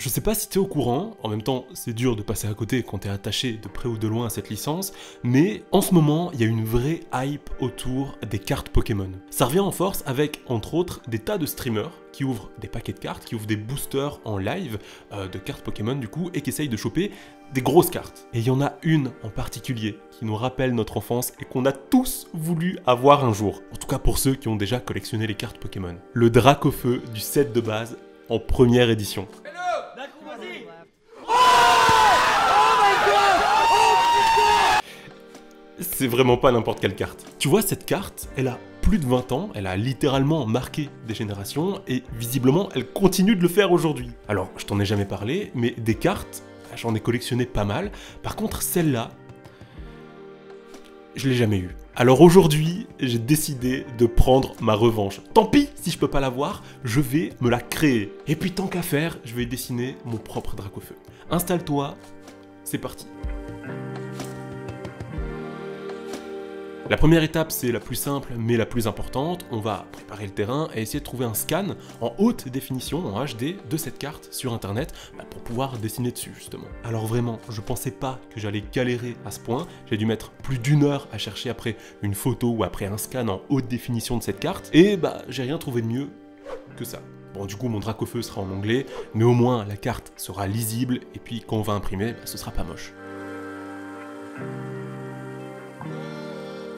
Je sais pas si t'es au courant, en même temps c'est dur de passer à côté quand t'es attaché de près ou de loin à cette licence, mais en ce moment il y a une vraie hype autour des cartes Pokémon. Ça revient en force avec entre autres des tas de streamers qui ouvrent des paquets de cartes, qui ouvrent des boosters en live de cartes Pokémon du coup, et qui essayent de choper des grosses cartes. Et il y en a une en particulier qui nous rappelle notre enfance et qu'on a tous voulu avoir un jour. En tout cas pour ceux qui ont déjà collectionné les cartes Pokémon. Le Dracofeu du set de base en première édition. C'est vraiment pas n'importe quelle carte. Tu vois, cette carte, elle a plus de 20 ans, elle a littéralement marqué des générations, et visiblement, elle continue de le faire aujourd'hui. Alors, je t'en ai jamais parlé, mais des cartes, j'en ai collectionné pas mal. Par contre, celle-là, je l'ai jamais eue. Alors aujourd'hui, j'ai décidé de prendre ma revanche. Tant pis si je peux pas l'avoir, je vais me la créer. Et puis tant qu'à faire, je vais dessiner mon propre Dracofeu. Installe-toi, c'est parti. La première étape, c'est la plus simple, mais la plus importante. On va préparer le terrain et essayer de trouver un scan en haute définition, en HD, de cette carte sur internet, pour pouvoir dessiner dessus, justement. Alors vraiment, je pensais pas que j'allais galérer à ce point. J'ai dû mettre plus d'1 heure à chercher après une photo ou après un scan en haute définition de cette carte, et j'ai rien trouvé de mieux que ça. Bon, du coup, mon Dracofeu sera en anglais, mais au moins, la carte sera lisible, et puis quand on va imprimer, ce sera pas moche.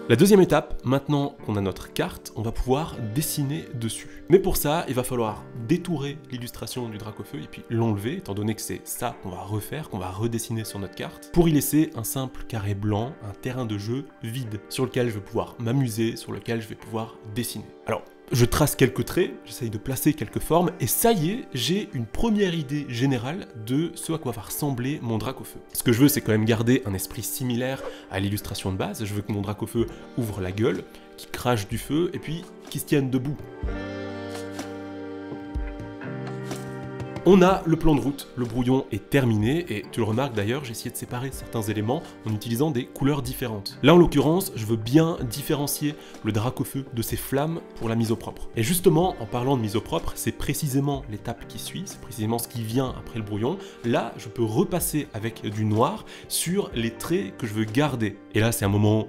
La deuxième étape, maintenant qu'on a notre carte, on va pouvoir dessiner dessus. Mais pour ça, il va falloir détourer l'illustration du Dracofeu et puis l'enlever, étant donné que c'est ça qu'on va refaire, qu'on va redessiner sur notre carte, pour y laisser un simple carré blanc, un terrain de jeu vide, sur lequel je vais pouvoir m'amuser, sur lequel je vais pouvoir dessiner. Alors, je trace quelques traits, j'essaye de placer quelques formes, et ça y est, j'ai une première idée générale de ce à quoi va ressembler mon Dracofeu. Ce que je veux, c'est quand même garder un esprit similaire à l'illustration de base. Je veux que mon Dracofeu ouvre la gueule, qu'il crache du feu, et puis qu'il se tienne debout. On a le plan de route, le brouillon est terminé, et tu le remarques d'ailleurs, j'ai essayé de séparer certains éléments en utilisant des couleurs différentes. Là en l'occurrence, je veux bien différencier le Dracofeu de ses flammes pour la mise au propre. Et justement, en parlant de mise au propre, c'est précisément l'étape qui suit, c'est précisément ce qui vient après le brouillon. Là, je peux repasser avec du noir sur les traits que je veux garder. Et là, c'est un moment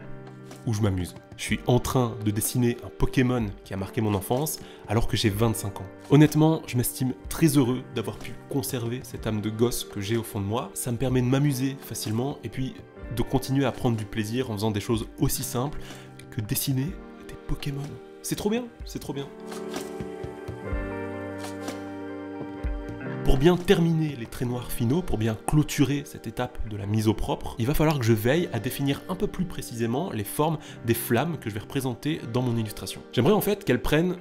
où je m'amuse. Je suis en train de dessiner un Pokémon qui a marqué mon enfance alors que j'ai 25 ans. Honnêtement, je m'estime très heureux d'avoir pu conserver cette âme de gosse que j'ai au fond de moi. Ça me permet de m'amuser facilement et puis de continuer à prendre du plaisir en faisant des choses aussi simples que dessiner des Pokémon. C'est trop bien, c'est trop bien. Pour bien terminer les traits noirs finaux, pour bien clôturer cette étape de la mise au propre, il va falloir que je veille à définir un peu plus précisément les formes des flammes que je vais représenter dans mon illustration. J'aimerais en fait qu'elles prennent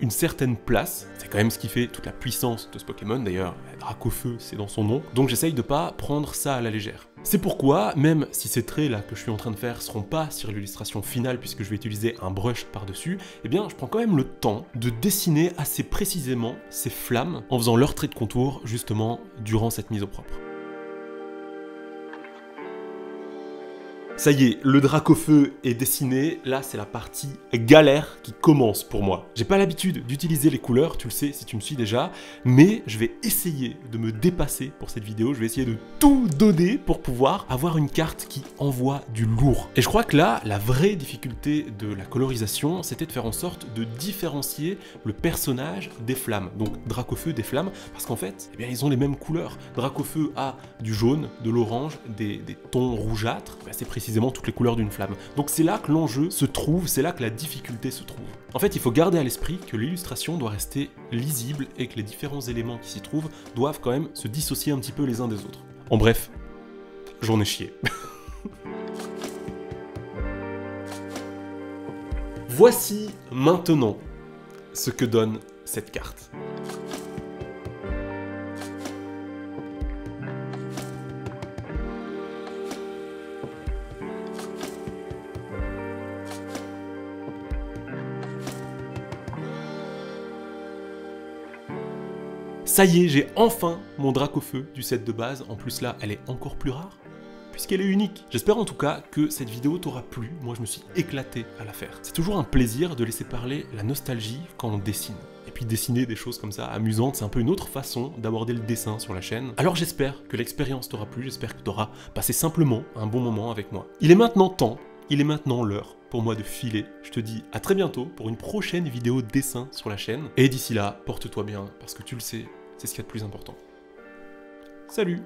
une certaine place, c'est quand même ce qui fait toute la puissance de ce Pokémon, d'ailleurs Dracofeu c'est dans son nom, donc j'essaye de pas prendre ça à la légère. C'est pourquoi, même si ces traits là que je suis en train de faire seront pas sur l'illustration finale puisque je vais utiliser un brush par-dessus, eh bien je prends quand même le temps de dessiner assez précisément ces flammes en faisant leurs traits de contour justement durant cette mise au propre. Ça y est, le Dracofeu est dessiné, là c'est la partie galère qui commence pour moi. J'ai pas l'habitude d'utiliser les couleurs, tu le sais si tu me suis déjà, mais je vais essayer de me dépasser pour cette vidéo, je vais essayer de tout donner pour pouvoir avoir une carte qui envoie du lourd. Et je crois que là, la vraie difficulté de la colorisation, c'était de faire en sorte de différencier le personnage des flammes. Donc Dracofeu des flammes, parce qu'en fait, eh bien, ils ont les mêmes couleurs. Dracofeu a du jaune, de l'orange, des tons rougeâtres, c'est précisément toutes les couleurs d'une flamme. Donc c'est là que l'enjeu se trouve, c'est là que la difficulté se trouve. En fait, il faut garder à l'esprit que l'illustration doit rester lisible et que les différents éléments qui s'y trouvent doivent quand même se dissocier un petit peu les uns des autres. En bref, j'en ai chié. Voici maintenant ce que donne cette carte. Ça y est, j'ai enfin mon Dracofeu du set de base. En plus là, elle est encore plus rare, puisqu'elle est unique. J'espère en tout cas que cette vidéo t'aura plu. Moi, je me suis éclaté à la faire. C'est toujours un plaisir de laisser parler la nostalgie quand on dessine. Et puis dessiner des choses comme ça, amusantes, c'est un peu une autre façon d'aborder le dessin sur la chaîne. Alors j'espère que l'expérience t'aura plu, j'espère que t'auras passé simplement un bon moment avec moi. Il est maintenant l'heure pour moi de filer. Je te dis à très bientôt pour une prochaine vidéo dessin sur la chaîne. Et d'ici là, porte-toi bien, parce que tu le sais, c'est ce qu'il y a de plus important. Salut!